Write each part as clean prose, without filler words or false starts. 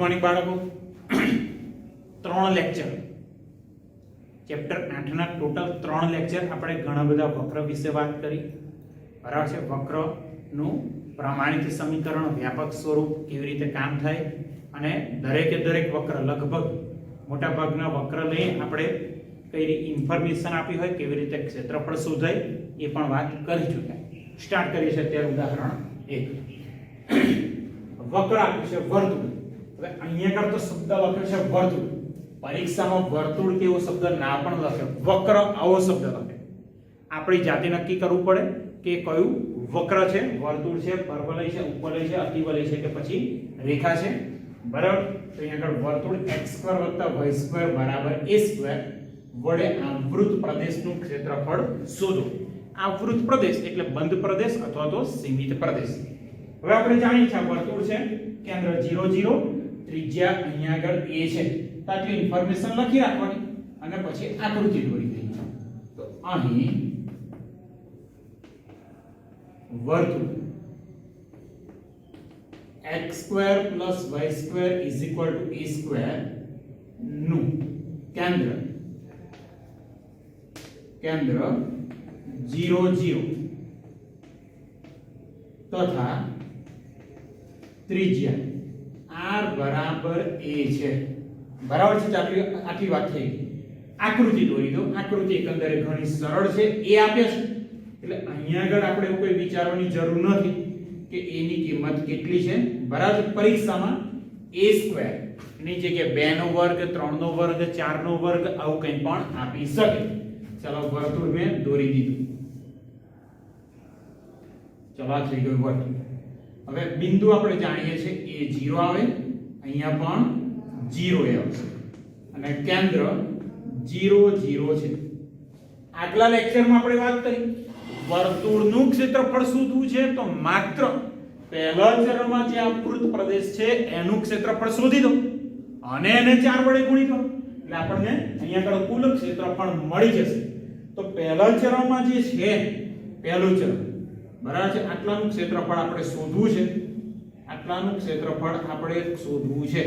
Morning બાળકો. 3 lecture chapter 8 ના total 3 lecture આપણે ઘણા બધા વક્ર વિશે વાત કરી. બરાબર છે. વક્રનું પ્રમાણિત સમીકરણ, વ્યાપક સ્વરૂપ, કેવી રીતે કામ થાય અને દરેકે દરેક વક્ર લગભગ મોટા ભાગના વક્ર લઈ આપણે કઈ ઇન્ફોર્મેશન આપી હોય, કેવી રીતે ક્ષેત્રફળ શોધાય એ પણ વાત કરી ચૂક્યા. સ્ટાર્ટ કરીએ છીએ અત્યારે ઉદાહરણ 1. વક્ર આપ્યું છે વર્તુળ. હવે અહીંયા કરતો શબ્દ લખ્યો છે વર્તુળ. પરીક્ષામાં વર્તુળ કેવો શબ્દ ના પણ લખે, વક્ર આવો શબ્દ લખે. આપણી જાતે નક્કી કરવું પડે કે કયું વક્ર છે, વર્તુળ છે, પરવલય છે, ઉપવલય છે, અતિવલય છે કે પછી રેખા છે. બરાબર. તો અહીંયા આગળ વર્તુળ x² + y² = a² વડે આવૃત પ્રદેશનું ક્ષેત્રફળ શોધો. આવૃત પ્રદેશ એટલે બંધ પ્રદેશ અથવા તો સીમિત પ્રદેશ. હવે આપણે જાણીએ છીએ વર્તુળ છે, કેન્દ્ર 0 0, ત્રિજ્યા અહીંયા આગળ a છે. તો આટલી ઇન્ફોર્મેશન લખી રાખવાની અને પછી આકૃતિ દોરી દેવાની. તો અહીં વર્તુળ x² + y² = a² નું કેન્દ્ર 0 0 તથા ત્રિજ્યા r બરાબર a છે. બરાબર છે. આટલી વાત થઈ ગઈ. આકૃતિ દોરી દો. આકૃતિ એકંદરે ઘણી સરળ છે. એ આપે છે એટલે અહીંયા આગળ આપણે એવું કોઈ વિચારવાની જરૂર નથી કે a ની કિંમત કેટલી છે. બરાબર. પરીક્ષામાં a² ની જગ્યાએ 2 નો વર્ગ, 3 નો વર્ગ, 4 નો વર્ગ આવું કંઈ પણ આપી શકે. ચલો વર્તુળ મેં દોરી દીધું. ચલો આ થઈ ગયું વર્તુળ. હવે બિંદુ આપણે જાણીએ છીએ a 0 આવે, અહીંયા પણ 0 એ આવશે અને કેન્દ્ર 0 0 છે. આગલા લેક્ચરમાં આપણે વાત કરી વર્તુળનું ક્ષેત્રફળ શોધવું છે તો માત્ર પહેલા ચરણમાં જે આવૃત પ્રદેશ છે એનું ક્ષેત્રફળ શોધી દો અને એને 4 વડે ગુણી દો એટલે આપણને અહીંયા આગળ કુલ ક્ષેત્રફળ મળી જશે. તો પહેલા ચરણમાં જે છે પહેલું ચરણ, બરાબર છે, આટલાનું ક્ષેત્રફળ આપણે શોધવું છે. આટલાનું ક્ષેત્રફળ આપણે શોધવું છે.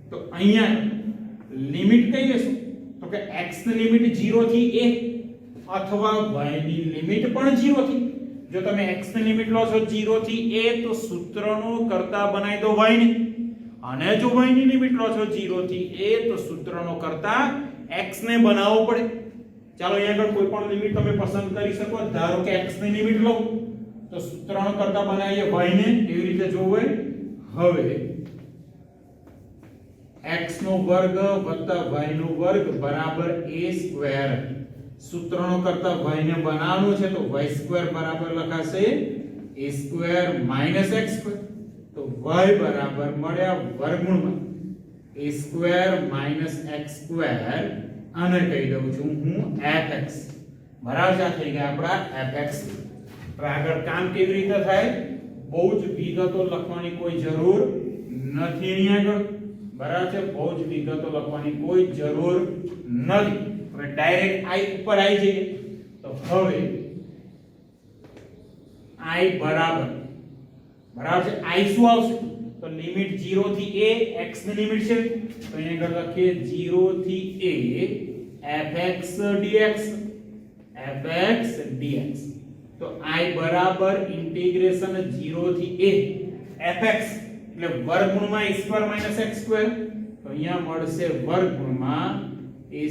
તો અહીંયા લિમિટ કઈ લેશું તો કે x ની લિમિટ 0 થી a અથવા y ની લિમિટ પણ 0 થી. જો તમે x ની લિમિટ લો છો 0 થી a તો સૂત્રનો કર્તા બનાવી દો y ને, અને જો y ની લિમિટ લો છો 0 થી a તો સૂત્રનો કર્તા x ને બનાવવો પડે. ચાલો અહીંયા આગળ કોઈ પણ લિમિટ તમે પસંદ કરી શકો. ધારો કે x ની લિમિટ લો તો સૂત્રનો કર્તા બનાવીએ y ને. એવી રીતે જોવે. હવે x નો વર્ગ વત્તા y નો વર્ગ બરાબર a². સૂત્રનો કરતા y ને બનાવવાનું છે તો y² બરાબર લખાશે a² - x². તો y બરાબર મળ્યા વર્ગમૂળમાં a² - x². આને કહી દઉં છું હું fx. બરાબર છે. થઈ ગયા આપણા fx. હવે આગળ કામ કેવી રીતે થાય, બહુ જ વિગતો લખવાની કોઈ જરૂર નથી અહીંયા આગળ. બરાબર છે. બહુ જ વિગતો લખવાની કોઈ જરૂર નથી. હવે ડાયરેક્ટ i ઉપર આવી જઈએ તો હવે i બરાબર છે i શું આવશે તો લિમિટ 0 થી a, x ની લિમિટ છે તો અહીંયા આગળ લખીએ 0 થી a fx dx. તો i બરાબર ઇન્ટિગ્રેશન 0 થી a fx એટલે વર્ગમૂળમાં a² - x². તો અહીંયા મળશે વર્ગમૂળમાં a² -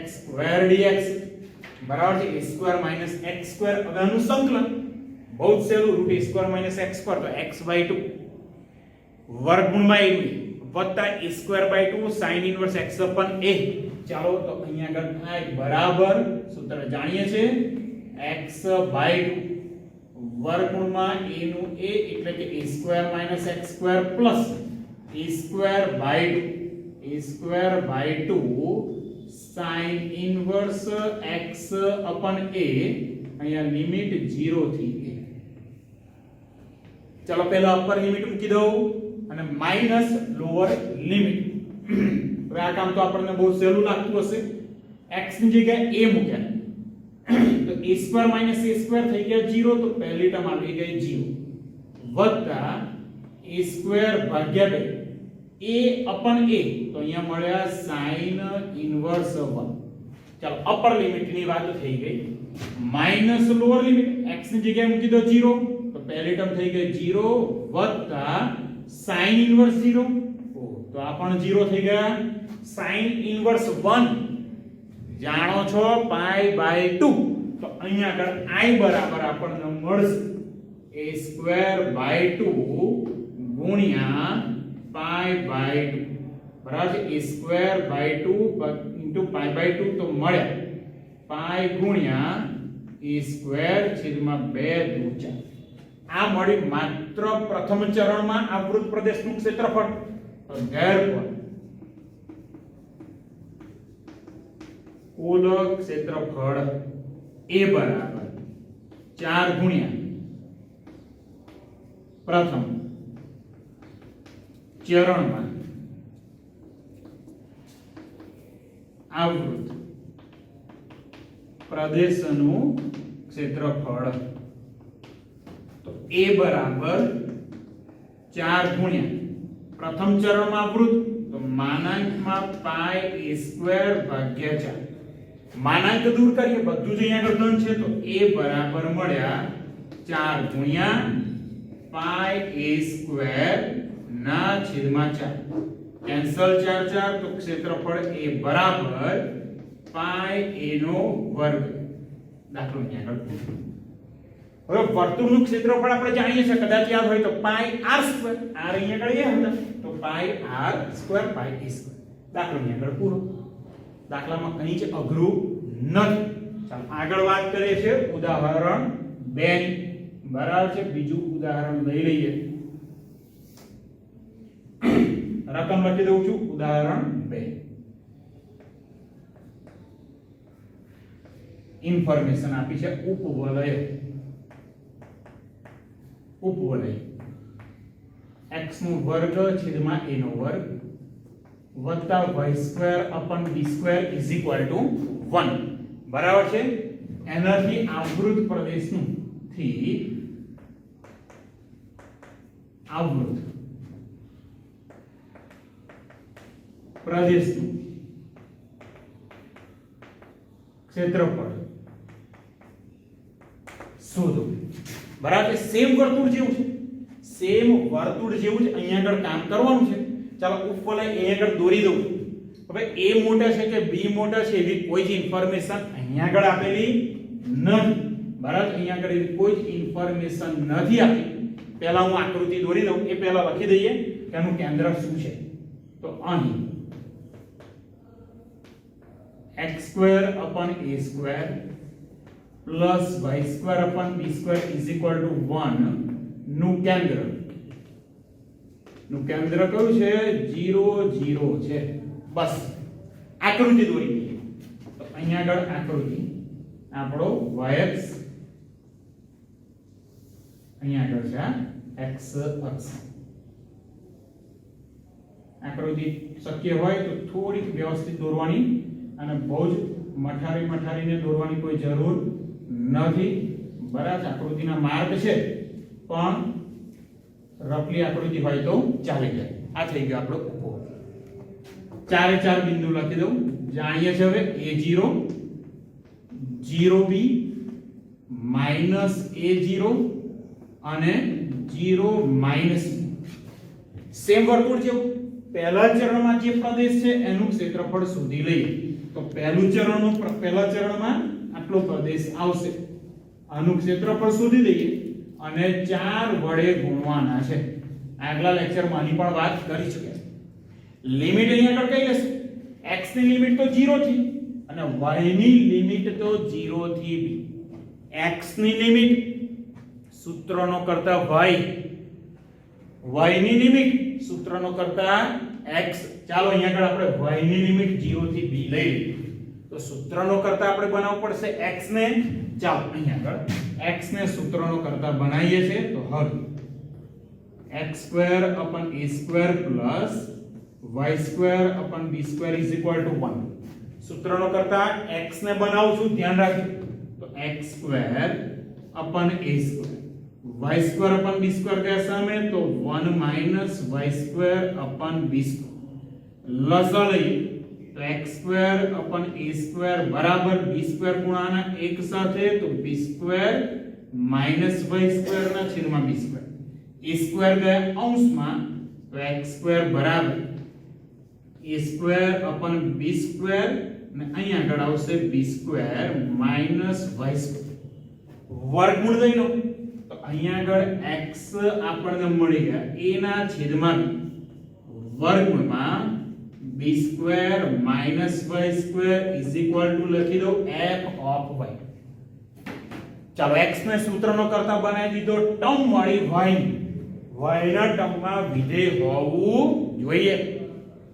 x² dx. બરાબર છે. a² - x². હવે આનું સંકલન બહુ જ સહેલું. √a² - x² તો x/2 વર્ગમૂળમાં a વત્તા a²/2 sin inverse x upon a. ચાલો તો અહીંયા આગળ i બરાબર સૂત્ર જાણીએ છીએ x/2 વર્ગમૂળમાં a નું a એટલે કે a² - x² plus a²/2 sin inverse x upon a. અહીંયા લિમિટ 0 થી a. ચલો પહેલા અપર લિમિટ મૂકી દઉં અને માઈનસ લોઅર લિમિટ. હવે આ કામ તો આપણને બહુ સહેલું લાગતું હશે. x ની જગ્યાએ a મૂક્યા તો a² - a² થઈ ગયા 0 તો પહેલી ટર્મ આવી ગઈ 0 વત્તા a સ્ક્વેર ભાગ્યા 2 a upon a તો અહીંયા મળ્યા sin ઇન્વર્સ 1. ચાલો અપર લિમિટ ની વાત થઈ ગઈ માઈનસ લોઅર લિમિટ x ની જગ્યાએ મૂકી દો 0 તો પહેલી ટર્મ થઈ ગઈ 0 વત્તા sin ઇન્વર્સ 0 તો આ પણ 0 થઈ ગયા sin ઇન્વર્સ 1 જાણો છો પાઈ બાય 2 તો અહીંયા આગળ i બરાબર આપણને મળશે a સ્ક્વેર બાય 2 ગુણ્યા પાઈ બાય 2 બરાબર છે a square by 2 into pi by 2 તો મળ્યા પાઈ ગુણ્યા a સ્ક્વેર છેદમાં 2 દુ 4 આ મળી માત્ર પ્રથમ ચરણમાં આ વૃત્ત પ્રદેશનું ક્ષેત્રફળ. તો therefore કુલ ક્ષેત્રફળ a બરાબર 4 ગુણ્યા પ્રથમ ચરણમાં આવૃત પ્રદેશનું ક્ષેત્રફળ તો a બરાબર 4 ગુણ્યા પ્રથમ ચરણમાં આવૃત તો માનાંકમાં પાઈ a સ્ક્વેર ભાગ્યા 4 માનાંક દૂર કરીએ બધું જ અહીંયા આગળ ધન છે તો a બરાબર મળ્યા 4 ગુણ્યા પાઈ a સ્ક્વેર ના છેદમાં 4 કેન્સલ 4 4 તો ક્ષેત્રફળ a બરાબર પાઈ a નો વર્ગ. દાખલો અહીંયા આગળ હવે વર્તુળનું ક્ષેત્રફળ આપણે જાણીએ છીએ કદાચ યાદ હોય તો પાઈ r સ્ક્વેર r અહીંયા આગળ એ હતા તો પાઈ r square pi a square. દાખલો અહીંયા આગળ પૂરો. દાખલામાં કંઈ જ અઘરું નથી. ચાલો આગળ વાત કરીએ છીએ ઉદાહરણ 2 ની. બરાબર છે. બીજું ઉદાહરણ લઈ લઈએ. રકમ લખી દઉં છું ઉદાહરણ 2. ઇન્ફોર્મેશન આપી છે ઉપવલય x નો વર્ગ છેદમાં a નો વર્ગ વત્તા y square અપન b square is equal to 1. બરાબર છે. એનાથી આવૃત પ્રદેશનું થી આવૃત પ્રદેશનું ક્ષેત્રફળ શોધો. બરાબર છે. સેમ વર્તુળ જેવું છે. સેમ વર્તુળ જેવું જ અહીંયા આગળ કામ કરવાનું છે. ચાલો ઉપવલય અહીંયા આગળ દોરી દઉં. હવે a મોટા છે કે b મોટા છે એવી કોઈ જ ઇન્ફોર્મેશન અહીંયા આગળ આપેલી નથી. બરાબર. અહીંયા આગળ એવી કોઈ જ ઇન્ફોર્મેશન નથી આપી. પહેલા હું આકૃતિ દોરી દઉં એ પહેલા લખી દઈએ કે આનું કેન્દ્ર શું છે. તો અહીં x square upon a square plus y square અપન b square is equal to 1 નું કેન્દ્ર કયું છે 0 0 છે. બસ આકૃતિ દોરી દઈએ. તો અહીંયા આગળ આકૃતિ આપણો y અક્ષ અહીંયા આગળ છે x અક્ષ. આકૃતિ શક્ય હોય તો થોડીક વ્યવસ્થિત દોરવાની અને બહુ જ મઠારીને દોરવાની કોઈ જરૂર નથી. બરાબર. આકૃતિના માર્ગ છે પણ રફલી આકૃતિ હોય તો ચાલી જાય. આ થઈ ગયો આપણો ઉપવલય. ચારે ચાર બિંદુ લખી દઉં. જાણીએ છીએ હવે a0 0b -a0 અને 0 સેમ વર્તુળ જેવું પહેલા ચરણમાં જે પ્રદેશ છે એનું ક્ષેત્રફળ શોધી લઈએ. તો પહેલા ચરણમાં આટલો પ્રદેશ આવશે. આનું ક્ષેત્રફળ શોધી દઈએ અને 4 વડે ગુણવાના છે. આગલા લેક્ચરમાં આની પણ વાત કરી ચૂક્યા છે. લિમિટ અહીંયા આગળ કઈ લેશે? x ની લિમિટ તો 0 થી અને y ની લિમિટ તો 0 થી b. x ની લિમિટ સૂત્રનો કરતા y ની લિમિટ સૂત્રનો કરતા x. ચાલો અહીંયા આગળ આપણે y ની લિમિટ 0 થી b લઈ લઈએ. તો સૂત્રનો કરતા આપણે બનાવવું પડશે x ને. ચાલો અહીંયા આગળ x ને સૂત્રનો કરતા બનાવીએ છે. તો હલ x square upon a square plus y square અપન b square is equal to 1. સૂત્રનો કરતા x ને બનાવું છું ધ્યાન રાખજો. તો x square upon a square y square upon b square क्या सामे तो 1 minus y square upon b square लसा લઈએ तो x square upon a square बराबर b स्क्वायर गुणाना एक સાથે तो b square minus y square ना છેદમાં b स्क्वायर a स्क्वायर गया अंशમાં तो x स्क्वायर बराबर a square upon b square અને અહીં આગળ આવશે b સ્ક્વાयर માઈનસ y સ્ક્વાयर વર્ગમૂળ લઈ લો તો અહીં આગળ x આપણને મળી ગયા a ના છેદમાં b વર્ગમૂળમાં b square minus y square is equal to લખી દો f ઓફ y ચાલો x ને સૂત્રનો કરતા બનાવી દીધો ટર્મ વાળી y ના ટર્મમાં વિધેય હોવું જોઈએ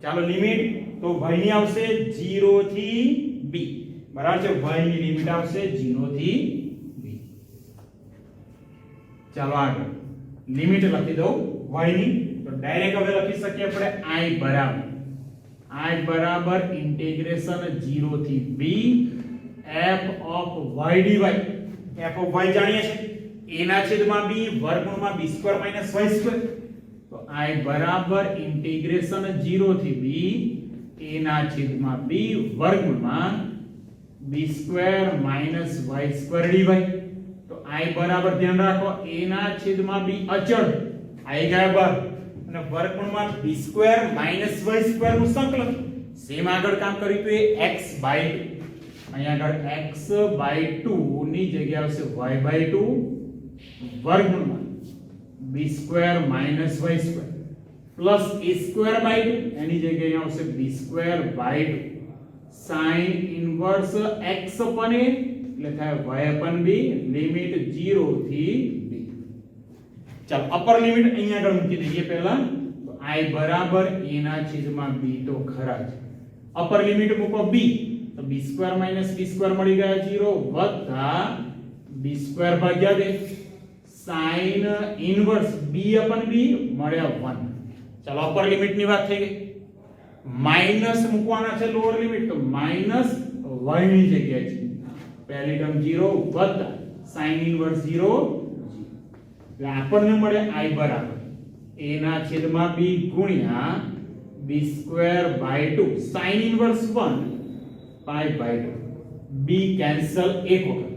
ચાલો લિમિટ तो y ની આવશે 0 થી b બરાબર છે y ની લિમિટ આવશે 0 થી b ચાલો આગળ લિમિટ લખી દો y ની તો ડાયરેક્ટ હવે લખી શકીએ આપણે I બરાબર ઇન્ટિગ્રેશન 0 થી b f of y dy f of y જાણીએ છે a ના છેદમાં b વર્ગમૂળમાં b square minus y square તો I બરાબર ઇન્ટિગ્રેશન 0 થી b a ના છેદમાં b વર્ગમૂળમાં b square minus y square dy તો I બરાબર ધ્યાન રાખો a ના છેદમાં b અચળ I ગયા બાર અને વર્ગમૂળમાં b square minus y square નું સંકલન સેમ આગળ કામ કર્યું તો એ x બાય 2 અહીં આગળ x બાય 2 ની જગ્યાએ આવશે y બાય 2 વર્ગમૂળમાં b square minus y square plus a square by 2 એની જગ્યાએ આવશે b square by 2 sin inverse x upon a એટલે થાય y upon b લિમિટ 0 થી b ચાલો અપર લિમિટ અહીંયા આગળ મૂકી દઈએ પહેલા તો I બરાબર a ના છેદમાં b તો ખરા છે અપર લિમિટ મૂકો b તો b square minus b square મળી ગયા 0 વત્તા b સ્ક્વેર ભાગ્યા 2 sin inverse b upon b મળ્યા 1 चलो अपर लिमिट ની વાત થઈ ગઈ માઈનસ મૂકવાના છે લોઅર લિમિટ તો માઈનસ y ની જગ્યાએ છે પહેલી ટર્મ 0 વત્તા sin ઇન્વર્સ 0 એટલે આપણને મળે I બરાબર a ના છેદમાં b ગુણ્યા b square by 2 sin inverse 1 pi by 2 b cancel એક વખત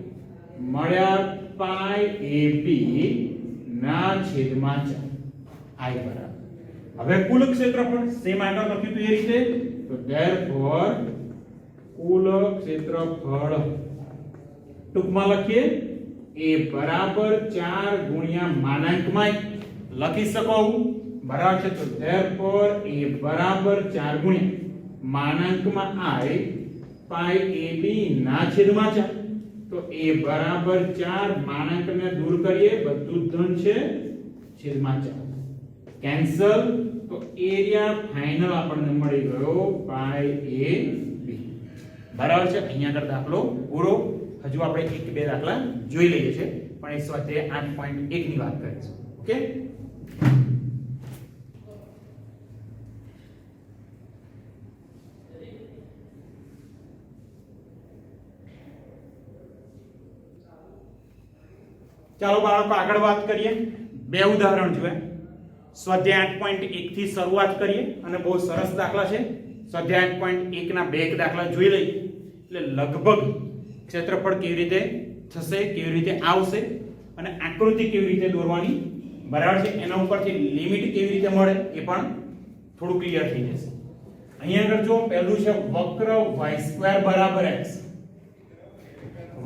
મળ્યા પાઈ ab ના છેદમાં 4 I બરાબર હવે કુલ ક્ષેત્રફળ સેમ આગળ લખ્યું તો એ રીતે તો ધેરફોર કુલ ક્ષેત્રફળ ટૂંકમાં લખીએ a બરાબર 4 ગુણ્યા માનાંકમાં લખી શકો બરાબર છે તો ધેરફોર a બરાબર 4 ગુણ્યા માનાંકમાં I પાઈ ab ના છેદમાં 4 તો a બરાબર 4 માનાંકને દૂર કરીએ બધું ધન છે છેદમાં 4 કેન્સલ તો એરિયા ફાઇનલ આપણને મળી ગયો પાઈ એ બી બરાબર છે અહીંયા આગળ દાખલો પૂરો હજુ આપણે એક બે દાખલા જોઈ લઈએ છે પણ એ સ્વાધ્યાય 8.1 ની વાત કરીશું ઓકે ચાલો બાળકો આગળ વાત કરીએ બે ઉદાહરણ જોઈએ સ્વાધ્યાય 8.1 થી શરૂઆત કરીએ અને બહુ સરસ દાખલા છે સ્વાધ્યાય 8.1 ના બે એક દાખલા જોઈ લઈએ એટલે લગભગ ક્ષેત્રફળ કેવી રીતે થશે કેવી રીતે આવશે અને આકૃતિ કેવી રીતે દોરવાની બરાબર છે એના ઉપરથી લિમિટ કેવી રીતે મળે એ પણ થોડું ક્લિયર થઈ જશે અહીંયા આગળ જો પહેલું છે વક્ર y² બરાબર x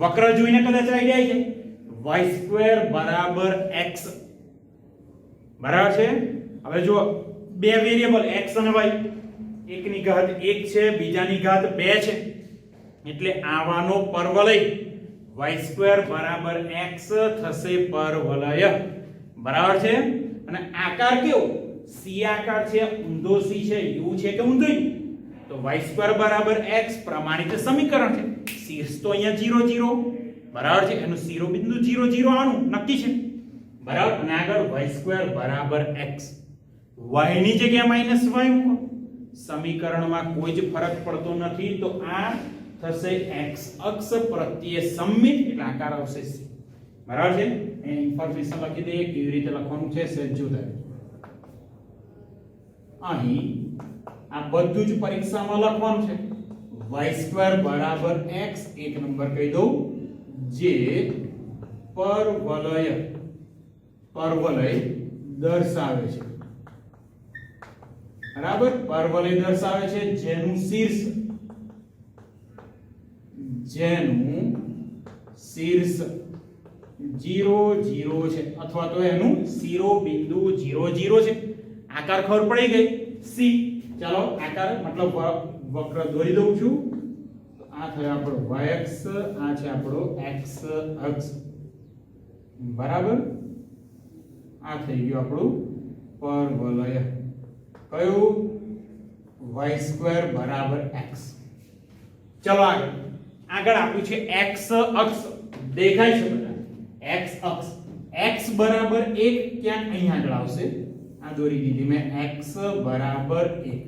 વક્ર જોઈને કદાચ આઈડિયા આવી જાય y² બરાબર x બરાબર છે હવે જો બે વેરીએબલ x અને y એકની ઘાત 1 છે બીજાની ઘાત 2 છે એટલે આવાનો પરવલય y² બરાબર x થશે પરવલય બરાબર છે અને આકાર કેવો c આકાર છે ઊંધો c છે u છે કે ઊંધો u તો y² બરાબર x પ્રમાણિત સમીકરણ છે શીર્ષ તો અહીંયા 0 0 બરાબર છે એનું શિરોબિંદુ 0 0 આનું નક્કી છે બરાબર અને આગળ y² બરાબર x y ની જગ્યાએ માઈનસ y મૂકો સમીકરણમાં કોઈ જ ફરક પડતો નથી તો આ થશે x અક્ષ પ્રત્યે સમમિત એટલે આકાર આવશે c બરાબર છે એ ઇન્ફોર્મેશન લખી દઈએ કેવી રીતે લખવાનું છે સેજ જોતા અહીં આ બધું જ પરીક્ષામાં લખવાનું છે y² બરાબર x એક નંબર કહી દઉં જે પરવલય દર્શાવે છે બરાબર પરવલય દર્શાવે છે જેનું શીર્ષ 0 0 છે અથવા તો એનું શિરોબિંદુ 0 0 છે આકાર ખબર પડી ગઈ c ચાલો આકાર મતલબ વક્ર દોરી દઉં છું આ થયો આપણો y અક્ષ આ છે આપણો x અક્ષ બરાબર આ થઈ ગયું આપણું પરવલય કયું y² બરાબર x ચલો આગળ આપ્યું છે x અક્ષ દેખાય છે બધા x અક્ષ x બરાબર 1 ક્યાંક અહીં આગળ આવશે આ દોરી દીધી મેં x બરાબર 1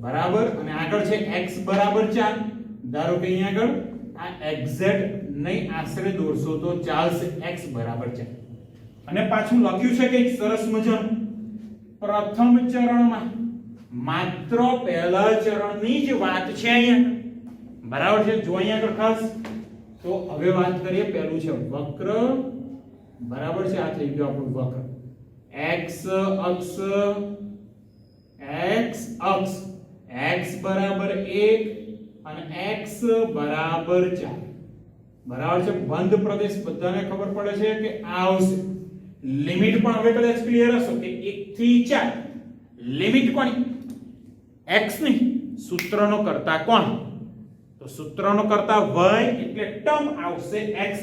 બરાબર અને આગળ છે x બરાબર 4 ધારો કે અહીં આગળ આ એક્ઝેક્ટ નહીં આશરે દોરશો તો ચાલશે x બરાબર 4 અને પાછું લખ્યું છે કે સરસ મજાનું પ્રથમ ચરણમાં માત્ર પહેલા ચરણની જ વાત છે અહીંયા બરાબર છે જો અહીંયા આગળ ખાસ તો હવે વાત કરીએ પહેલું છે વક્ર બરાબર છે આ થઈ ગયું આપણું વક્ર x અક્ષ x બરાબર 1 અને x બરાબર 4 બરાબર છે બંધ પ્રદેશ બધાને ખબર પડે છે કે આ આવશે લિમિટ પણ હવે કદાચ ક્લિયર હશે કે 1 થી 4 લિમિટ કોની x ની સૂત્રનો કરતા કોણ તો સૂત્રનો કરતા y એટલે ટર્મ આવશે x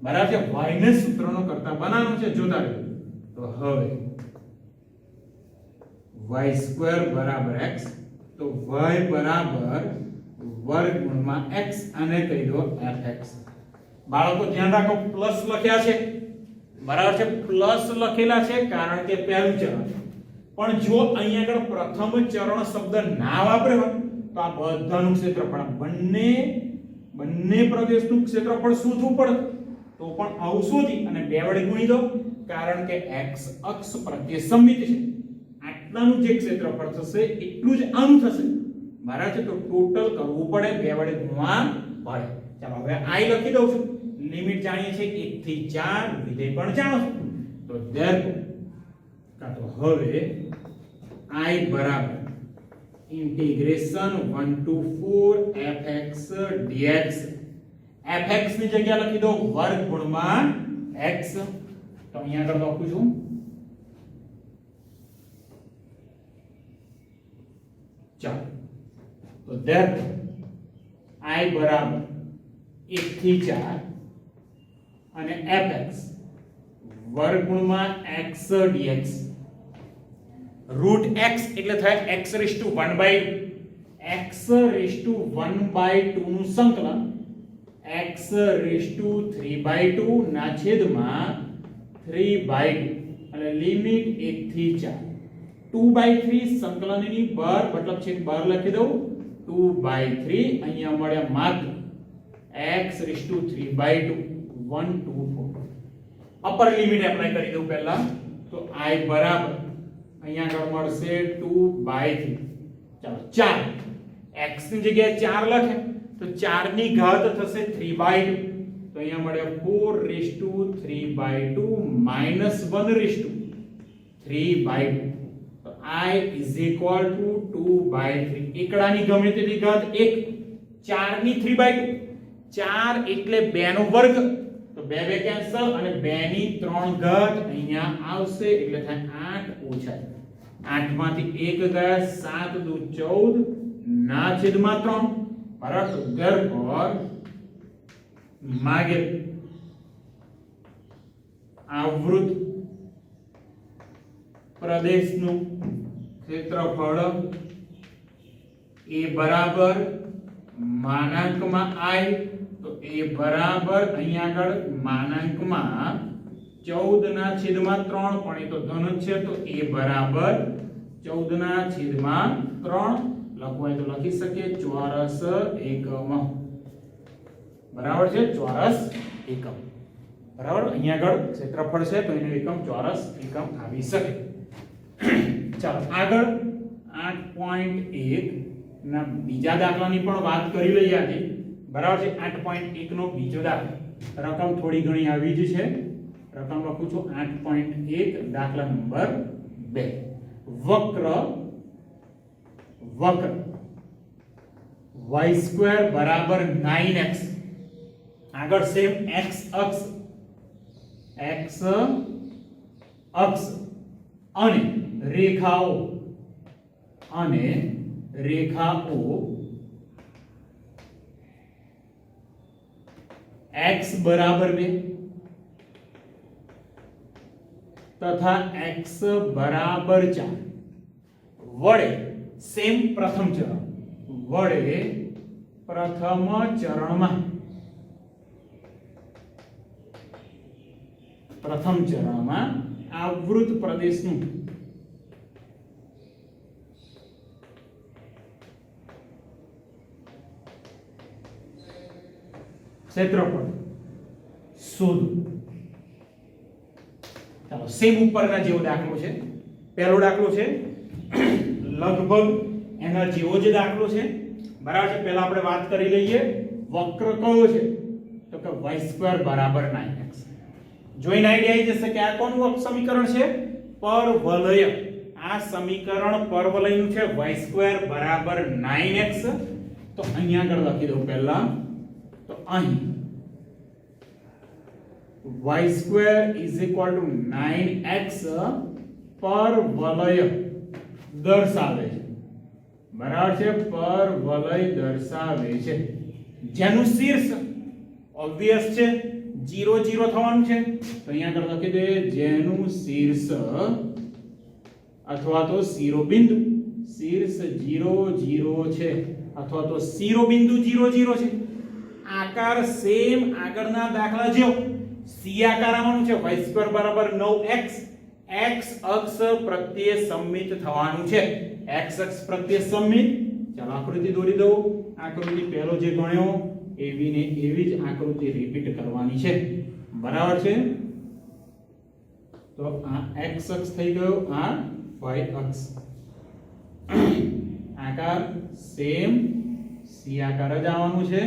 બરાબર છે y ને સૂત્રનો કરતા બનાવવાનો છે જોતા રહો તો હવે y² બરાબર x તો y બરાબર વર્ગમૂળમાં x અને કહી દો fx બાળકો ધ્યાન રાખો પ્લસ લખ્યા છે બરાબર છે પ્લસ લખેલા છે કારણ કે પહેલું ચરણ પણ જો અહીં આગળ પ્રથમ ચરણ શબ્દ ના વાપર્યો હોય તો આ બધાનું ક્ષેત્રફળ બંને પ્રદેશનું ક્ષેત્રફળ શોધવું પડે તો પણ આવું શોધી અને બે વડે ગુણી દો કારણ કે x અક્ષ પ્રત્યે સમમિત છે આટલાનું જે ક્ષેત્રફળ થશે એટલું જ આનું થશે બરાબર છે તો ટોટલ કરવું પડે બે વડે ગુણવા પડે ચાલો હવે i લખી દઉં છું લિમિટ જાણીએ છીએ 1 થી 4 વિધેય પણ જાણો છો તો therefore કા તો હવે i બરાબર integration 1 to 4 fx dx fx ની જગ્યા લખી દો વર્ગમૂળમાં x તો અહીંયા આગળ લખું છું ચાલો તો therefore i બરાબર 1 થી 4 અને fx વર્ગમૂળમાં x dx રૂટ x એટલે થાય x⁻2 નું સંકલન x⁻³ ના છેદમાં 3/2 અને લિમિટ 1 થી 4 2/3 સંકલનની બહાર મતલબ છેદ બહાર લખી દઉં 2/3 અહીંયા મળે માત્ર x⁻³ 1 2 4 અપર લિમિટ એપ્લાય કરી દઉં પહેલા તો i બરાબર અહીંયા આગળ મળશે 2/3 ચાલો 4 x ની જગ્યાએ 4 લખે તો 4 ની ઘાત થશે 3/2 તો અહીંયા મળે 4⁻³ -1⁻³ તો i = 2/3 એકડાની ગમે તેટલી ઘાત 1 4 ની 3/2 4 એટલે 2 નો વર્ગ તો 2 2 કેન્સલ અને 2 ની 3 ઘાત અહીંયા આવશે એટલે થાય 8 ઓછા 8 માંથી 1 ગયા 7 દુ 14 ના છેદમાં 3 બરાબર તો therefore માગેલ આવૃત પ્રદેશનું ક્ષેત્રફળ a બરાબર માનાંકમાં i તો a બરાબર અહીંયા આગળ માનાંકમાં 14 ના છેદમાં 3 પણ એ તો ધન જ છે તો a બરાબર 14 ના છેદમાં 3 લખવું હોય તો લખી શકીએ ચોરસ એકમ બરાબર છે ચોરસ એકમ બરાબર અહીંયા આગળ ક્ષેત્રફળ છે તો એનું એકમ ચોરસ એકમ આવી શકે. ચાલો આગળ 8.1 ના બીજા દાખલાની પણ વાત કરી લઈએ આજે. બરાબર છે. 8.1 નો બીજો દાખલો, રકમ થોડી ઘણી આવી જ છે. રકમ લખું છું 8.1 દાખલા નંબર 2. વક્ર y² બરાબર 9x, આગળ સેમ x અક્ષ અને રેખાઓ x બરાબર 2 તથા x બરાબર 4 વડે સેમ પ્રથમ ચરણમાં આવૃત પ્રદેશનું ક્ષેત્રફળ શોધો. ચાલો સેમ ઉપરના જેવો દાખલો છે. પહેલો દાખલો છે લગભગ એના જેવો જ દાખલો છે. બરાબર છે. પહેલા આપણે વાત કરી લઈએ વક્ર કયો છે તો કે y² બરાબર 9x. જોઈને આઈડિયા આવી જશે કે આ કોનું સમીકરણ છે? પરવલય. આ સમીકરણ પરવલયનું છે. y² બરાબર 9x. તો અહીંયા આગળ લખી દઉં પહેલા. તો અહીં y² 9x પરવલય દર્શાવે છે. બરાબર છે. પરવલય દર્શાવે છે જેનું શીર્ષ ઓબ્વિયસ છે 0 0 થવાનું છે. તો અહીંયા આગળ લખી દે જેનું શીર્ષ અથવા તો શિરોબિંદુ શીર્ષ 0 0 છે અથવા તો શિરોબિંદુ 0 0 છે. આકાર સેમ આગળના દાખલા જેવો સી આકાર આવવાનું છે. y² બરાબર 9x. x અક્ષ પ્રત્યે સમમિત થવાનું છે. x અક્ષ પ્રત્યે સમમિત. ચાલો આકૃતિ દોરી દઉં. આકૃતિ પહેલો જે ગણ્યો એવી ને એવી જ આકૃતિ રિપીટ કરવાની છે. બરાબર છે. તો આ x અક્ષ થઈ ગયો, આ y અક્ષ. આકાર સેમ સી આકાર જ આવવાનું છે.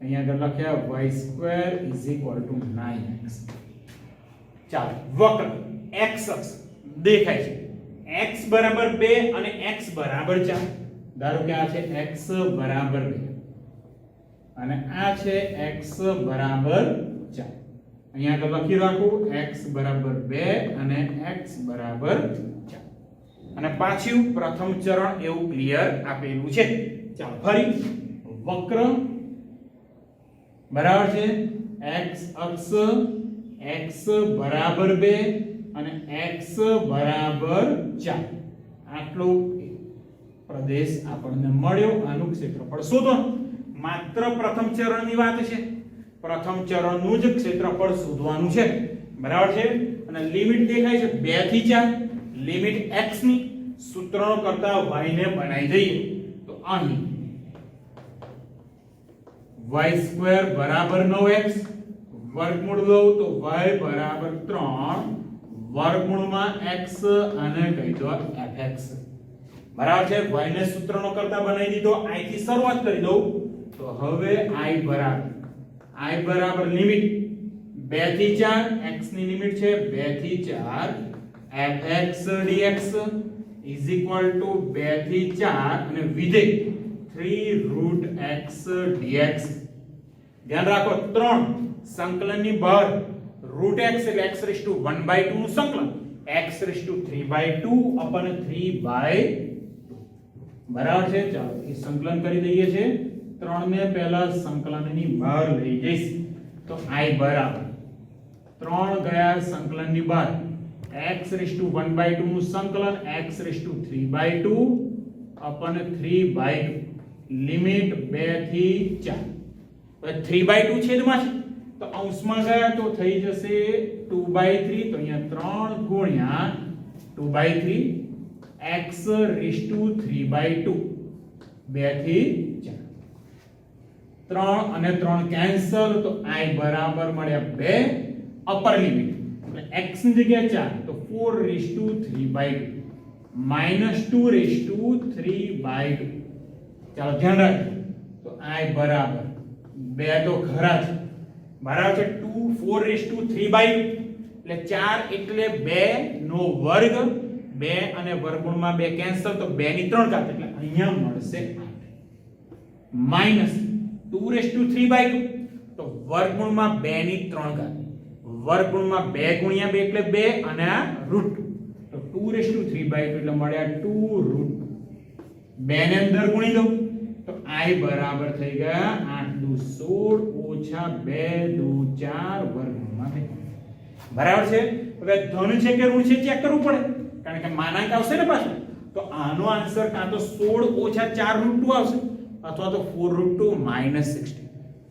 અહીંયા આગળ લખ્યા y² 9x. ચાલો વક્ર x અક્ષ દેખાય છે. x બરાબર 2 અને x બરાબર 4. ધારો કે આ છે x બરાબર 2 અને આ છે x બરાબર 4. અહીંયા આગળ લખી રાખું x બરાબર 2 અને x બરાબર 4. અને પાછું પ્રથમ ચરણ એવું ક્લિયર આપેલું છે. ચાલો ફરી વક્ર બરાબર છે. x અક્ષ x બરાબર 2 અને x બરાબર 4. આટલો પ્રદેશ આપણને મળ્યો. આનું ક્ષેત્રફળ શોધવાનું. માત્ર પ્રથમ ચરણની વાત છે. પ્રથમ ચરણનું જ ક્ષેત્રફળ શોધવાનું છે. બરાબર છે. અને લિમિટ દેખાય છે 2 થી 4. લિમિટ x ની સૂત્રનો કરતા y ને બનાવી દઈએ. તો અહીં y² બરાબર 9x વર્ગમૂળ લઉં તો y બરાબર 3 વર્ગમૂળમાં x અને કહી દો fx. બરાબર છે. y ને સૂત્રનો કરતા બનાવી દીધો. i થી શરૂઆત કરી દઉં તો હવે i બરાબર લિમિટ 2 થી 4. x ની લિમિટ છે 2 થી 4. fx dx is equal to 2 થી 4 અને વિધેય 3√x dx. ધ્યાન રાખો 3 સંકલનની બહાર √x એટલે x⁻1/2 નું સંકલન x⁻3/2 upon 3/2. બરાબર છે. ચાલો એ સંકલન કરી દઈએ છે. 3 ને પહેલા સંકલનની બહાર લઈ જઈશ તો i બરાબર 3 ગયા સંકલનની બહાર x⁻1/2 નું સંકલન x⁻3/2 upon 3/2 લિમિટ 2 થી 4. 3/2 છેદમાં છે તો અંશમાં ગયા તો થઈ જશે 2/3. તો અહીંયા 3 ગુણ્યા 2/3 x⁻3/2 2 થી 4. 3 અને 3 કેન્સલ તો I બરાબર મળ્યા 2 અપર લિમિટ એટલે x ની જગ્યાએ 4 તો 4/3/2 -2/3/2 ચાલો ધ્યાન રાખજો તો I બરાબર 2 તો ખરા છે બરાબર છે 2 4/3/2 એટલે 4 એટલે 2 નો વર્ગ 2 અને વર્ગમૂળમાં 2 કેન્સલ તો 2 ની 3 ઘાત એટલે અહીંયા મળશે 8 માઈનસ 2/3/2 તો વર્ગમૂળમાં 2 ની 3 ઘાત વર્ગમૂળમાં 2 ગુણ્યા 2 એટલે 2 અને આ √2 તો 2/3/2 એટલે મળ્યા 2√2 2 ને અંદર ગુણી દો તો I બરાબર થઈ ગયા 8 દુ 16 - 2 દુ 4 વર્ગમૂળમાં 2 બરાબર છે હવે ધન છે કે ઋણ છે ચેક કરવું પડે કારણ કે માનાંક આવશે ને પાછો તો આનો આન્સર કાં તો 16 - 4√2 આવશે અથવા તો 4√2 - 16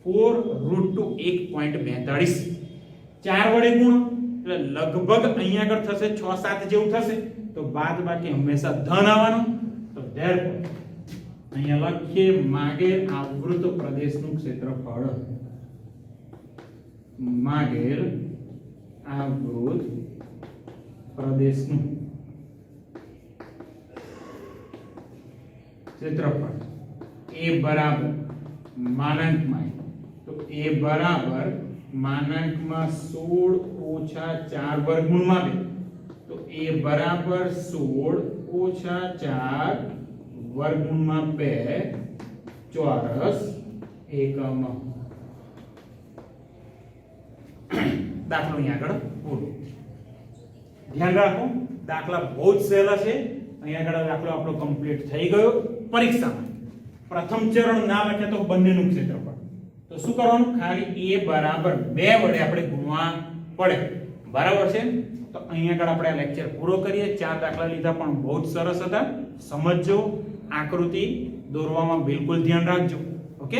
4√2 1.42 4 વડે ગુણો એટલે લગભગ અહીંયા આગળ થશે 6 7 જેવું થશે તો બાદબાકી હંમેશા ધન આવવાનો તો ધેરફોર અહીંયા લખીએ માગેલ આવૃત પ્રદેશનું ક્ષેત્રફળ માગેલ આવૃત પ્રદેશનું ક્ષેત્રફળ a બરાબર માનાંકમાં તો a બરાબર માનાંકમાં 16 - 4 વર્ગમૂળમાં 2 તો a બરાબર 16 - 4 વર્ગમૂળમાં 2 ચોરસ એકમ દાખલો અહીં આગળ પૂરો ધ્યાન રાખો દાખલા બહુ જ સહેલા છે અહીં આગળ દાખલો આપણો કમ્પ્લીટ થઈ ગયો પરીક્ષામાં પ્રથમ ચરણ ના લખે તો બંનેનું ક્ષેત્રફળ તો શું કરવાનું ખાલી a બરાબર 2 વડે આપણે ગુણવા પડે બરાબર છે તો અહીં આગળ આપણે આ લેક્ચર પૂરો કરીએ 4 દાખલા લીધા પણ બહુ જ સરસ હતા સમજજો આકૃતિ દોરવામાં બિલકુલ ધ્યાન રાખજો ઓકે